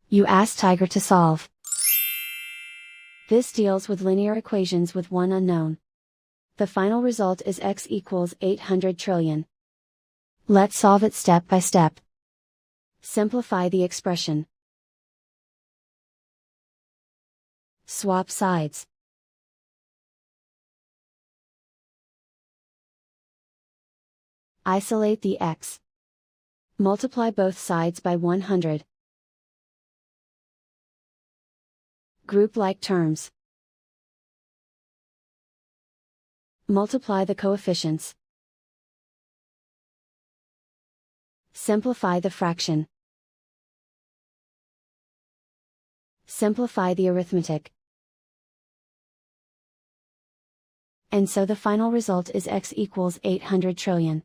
You ask Tiger to solve. This deals with linear equations with one unknown. The final result is x equals 800 trillion. Let's solve it step by step. Simplify the expression. Swap sides. Isolate the x. Multiply both sides by 100. Group like terms. Multiply the coefficients. Simplify the fraction. Simplify the arithmetic. And so the final result is x equals 800 trillion.